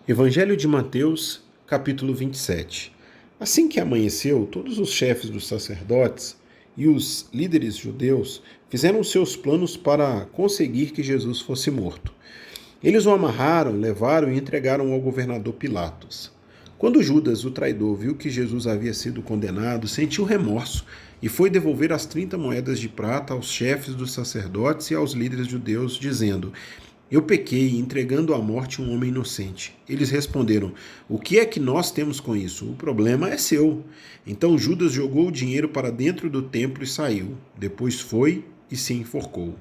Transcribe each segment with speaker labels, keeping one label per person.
Speaker 1: Evangelho de Mateus, capítulo 27. Assim que amanheceu, todos os chefes dos sacerdotes e os líderes judeus fizeram seus planos para conseguir que Jesus fosse morto. Eles o amarraram, levaram e entregaram ao governador Pilatos. Quando Judas, o traidor, viu que Jesus havia sido condenado, sentiu remorso e foi devolver as 30 moedas de prata aos chefes dos sacerdotes e aos líderes judeus, dizendo: Eu pequei, entregando à morte um homem inocente. Eles responderam: O que é que nós temos com isso? O problema é seu. Então Judas jogou o dinheiro para dentro do templo e saiu. Depois foi e se enforcou.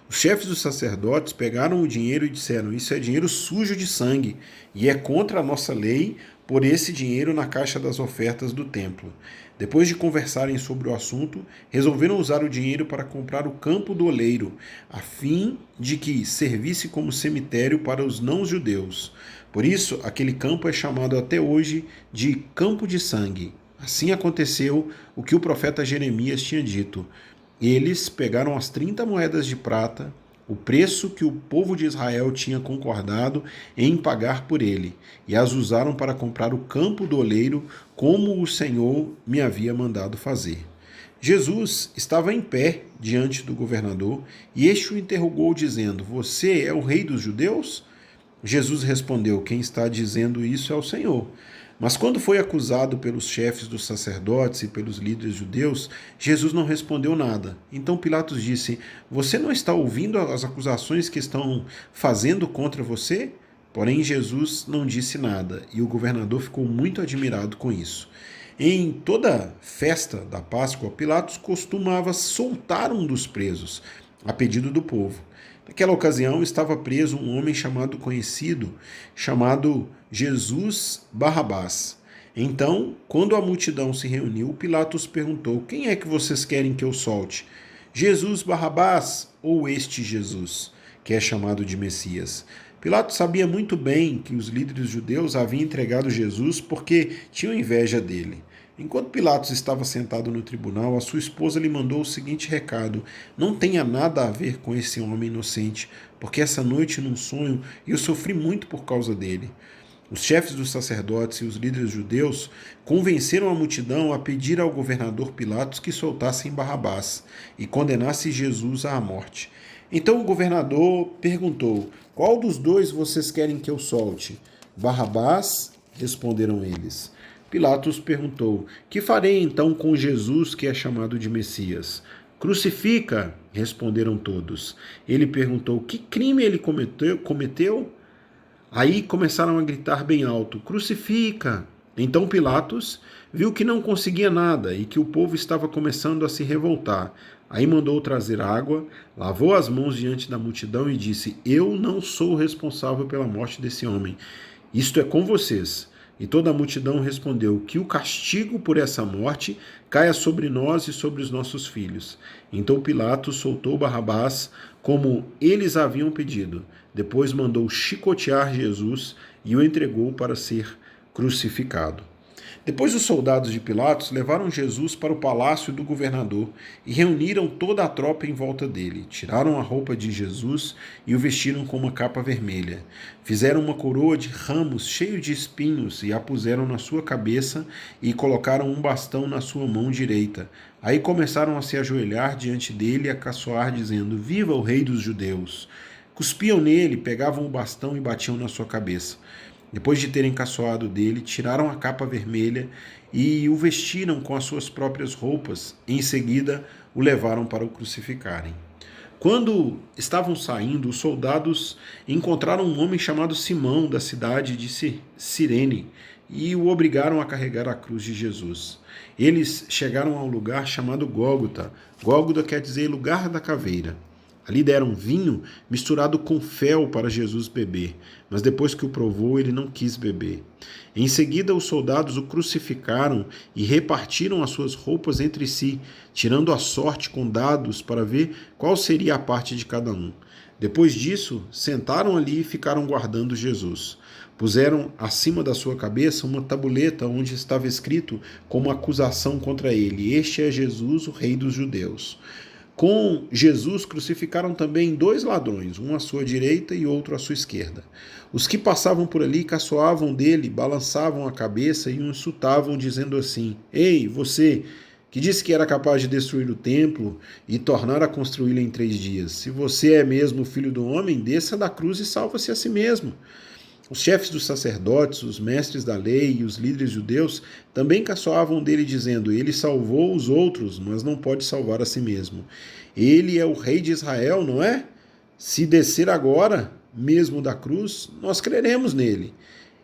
Speaker 1: Os chefes dos sacerdotes pegaram o dinheiro e disseram: Isso é dinheiro sujo de sangue e é contra a nossa lei pôr esse dinheiro na caixa das ofertas do templo. Depois de conversarem sobre o assunto, resolveram usar o dinheiro para comprar o campo do oleiro, a fim de que servisse como cemitério para os não-judeus. Por isso, aquele campo é chamado até hoje de Campo de Sangue. Assim aconteceu o que o profeta Jeremias tinha dito. Eles pegaram as 30 moedas de prata, o preço que o povo de Israel tinha concordado em pagar por ele, e as usaram para comprar o campo do oleiro, como o Senhor me havia mandado fazer. Jesus estava em pé diante do governador, e este o interrogou, dizendo: Você é o rei dos judeus? Jesus respondeu: Quem está dizendo isso é o Senhor. Mas quando foi acusado pelos chefes dos sacerdotes e pelos líderes judeus, Jesus não respondeu nada. Então Pilatos disse: Você não está ouvindo as acusações que estão fazendo contra você? Porém, Jesus não disse nada, e o governador ficou muito admirado com isso. Em toda festa da Páscoa, Pilatos costumava soltar um dos presos, a pedido do povo. Naquela ocasião estava preso um homem chamado Jesus Barrabás. Então, quando a multidão se reuniu, Pilatos perguntou: Quem é que vocês querem que eu solte? Jesus Barrabás ou este Jesus, que é chamado de Messias? Pilatos sabia muito bem que os líderes judeus haviam entregado Jesus porque tinham inveja dele. Enquanto Pilatos estava sentado no tribunal, a sua esposa lhe mandou o seguinte recado: Não tenha nada a ver com esse homem inocente, porque essa noite, num sonho, eu sofri muito por causa dele. Os chefes dos sacerdotes e os líderes judeus convenceram a multidão a pedir ao governador Pilatos que soltassem Barrabás e condenasse Jesus à morte. Então o governador perguntou: Qual dos dois vocês querem que eu solte? Barrabás, responderam eles. Pilatos perguntou: Que farei então com Jesus, que é chamado de Messias? Crucifica, responderam todos. Ele perguntou: Que crime ele cometeu? Aí começaram a gritar bem alto: Crucifica! Então Pilatos viu que não conseguia nada e que o povo estava começando a se revoltar. Aí mandou trazer água, lavou as mãos diante da multidão e disse: Eu não sou responsável pela morte desse homem. Isto é com vocês. E toda a multidão respondeu: Que o castigo por essa morte caia sobre nós e sobre os nossos filhos. Então Pilatos soltou Barrabás, como eles haviam pedido. Depois mandou chicotear Jesus e o entregou para ser crucificado. Depois os soldados de Pilatos levaram Jesus para o palácio do governador e reuniram toda a tropa em volta dele. Tiraram a roupa de Jesus e o vestiram com uma capa vermelha. Fizeram uma coroa de ramos cheio de espinhos e a puseram na sua cabeça e colocaram um bastão na sua mão direita. Aí começaram a se ajoelhar diante dele e a caçoar, dizendo: Viva o rei dos judeus! Cuspiam nele, pegavam o bastão e batiam na sua cabeça. Depois de terem caçoado dele, tiraram a capa vermelha e o vestiram com as suas próprias roupas. Em seguida, o levaram para o crucificarem. Quando estavam saindo, os soldados encontraram um homem chamado Simão, da cidade de Cirene, e o obrigaram a carregar a cruz de Jesus. Eles chegaram ao lugar chamado Gólgota. Gólgota quer dizer lugar da caveira. Ali deram vinho misturado com fel para Jesus beber, mas depois que o provou, ele não quis beber. Em seguida, os soldados o crucificaram e repartiram as suas roupas entre si, tirando a sorte com dados para ver qual seria a parte de cada um. Depois disso, sentaram ali e ficaram guardando Jesus. Puseram acima da sua cabeça uma tabuleta onde estava escrito como acusação contra ele: Este é Jesus, o rei dos judeus. Com Jesus crucificaram também dois ladrões, um à sua direita e outro à sua esquerda. Os que passavam por ali caçoavam dele, balançavam a cabeça e o insultavam, dizendo assim: Ei, você, que disse que era capaz de destruir o templo e tornar a construí-lo em 3 dias. Se você é mesmo o Filho do Homem, desça da cruz e salva-se a si mesmo. Os chefes dos sacerdotes, os mestres da lei e os líderes judeus também caçoavam dele, dizendo: Ele salvou os outros, mas não pode salvar a si mesmo. Ele é o rei de Israel, não é? Se descer agora, mesmo da cruz, nós creremos nele.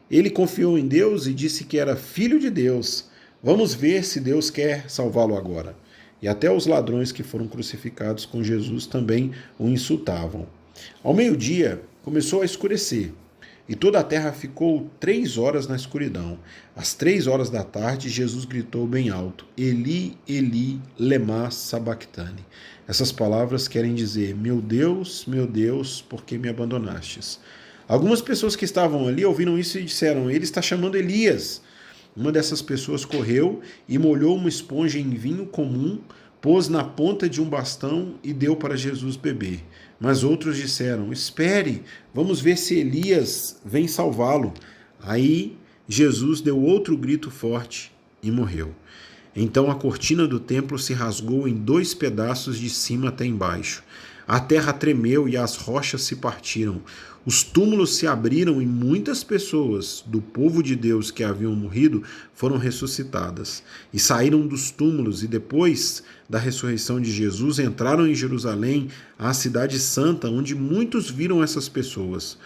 Speaker 1: Ele confiou em Deus e disse que era filho de Deus. Vamos ver se Deus quer salvá-lo agora. E até os ladrões que foram crucificados com Jesus também o insultavam. Ao meio-dia, começou a escurecer. E toda a terra ficou 3 horas na escuridão. Às 3 horas da tarde, Jesus gritou bem alto: Eli, Eli, lema sabachthani. Essas palavras querem dizer: meu Deus, por que me abandonastes? Algumas pessoas que estavam ali ouviram isso e disseram: ele está chamando Elias. Uma dessas pessoas correu e molhou uma esponja em vinho comum, pôs na ponta de um bastão e deu para Jesus beber. Mas outros disseram: espere, vamos ver se Elias vem salvá-lo. Aí Jesus deu outro grito forte e morreu. Então a cortina do templo se rasgou em 2 pedaços de cima até embaixo. A terra tremeu e as rochas se partiram. Os túmulos se abriram e muitas pessoas do povo de Deus que haviam morrido foram ressuscitadas. E saíram dos túmulos e depois da ressurreição de Jesus entraram em Jerusalém, a cidade santa, onde muitos viram essas pessoas.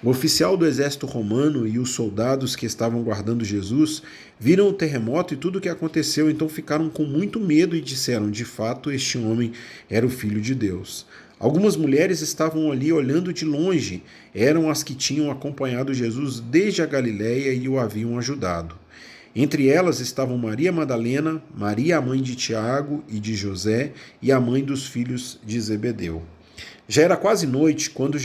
Speaker 1: O oficial do exército romano e os soldados que estavam guardando Jesus viram o terremoto e tudo o que aconteceu, então ficaram com muito medo e disseram: de fato, este homem era o Filho de Deus. Algumas mulheres estavam ali olhando de longe, eram as que tinham acompanhado Jesus desde a Galiléia e o haviam ajudado. Entre elas estavam Maria Madalena, Maria, a mãe de Tiago e de José, e a mãe dos filhos de Zebedeu. Já era quase noite quando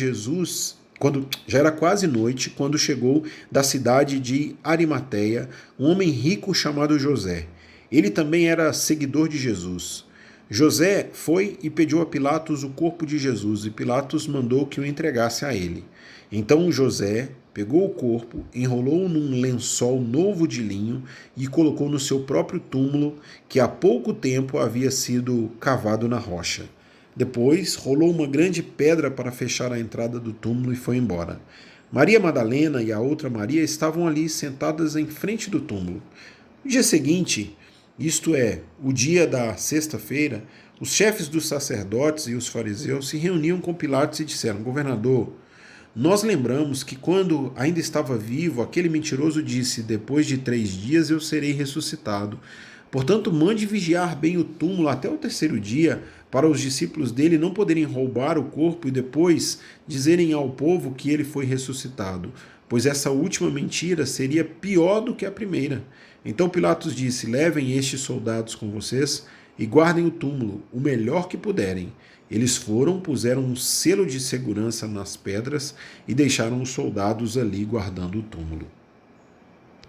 Speaker 1: chegou da cidade de Arimateia um homem rico chamado José. Ele também era seguidor de Jesus. José foi e pediu a Pilatos o corpo de Jesus, e Pilatos mandou que o entregasse a ele. Então José pegou o corpo, enrolou-o num lençol novo de linho e colocou no seu próprio túmulo, que há pouco tempo havia sido cavado na rocha. Depois rolou uma grande pedra para fechar a entrada do túmulo e foi embora. Maria Madalena e a outra Maria estavam ali sentadas em frente do túmulo. No dia seguinte, isto é, o dia da sexta-feira, os chefes dos sacerdotes e os fariseus se reuniam com Pilatos e disseram: Governador, nós lembramos que quando ainda estava vivo, aquele mentiroso disse: depois de 3 dias eu serei ressuscitado. Portanto, mande vigiar bem o túmulo até o 3º dia, para os discípulos dele não poderem roubar o corpo e depois dizerem ao povo que ele foi ressuscitado, pois essa última mentira seria pior do que a primeira. Então Pilatos disse: levem estes soldados com vocês e guardem o túmulo, o melhor que puderem. Eles foram, puseram um selo de segurança nas pedras e deixaram os soldados ali guardando o túmulo.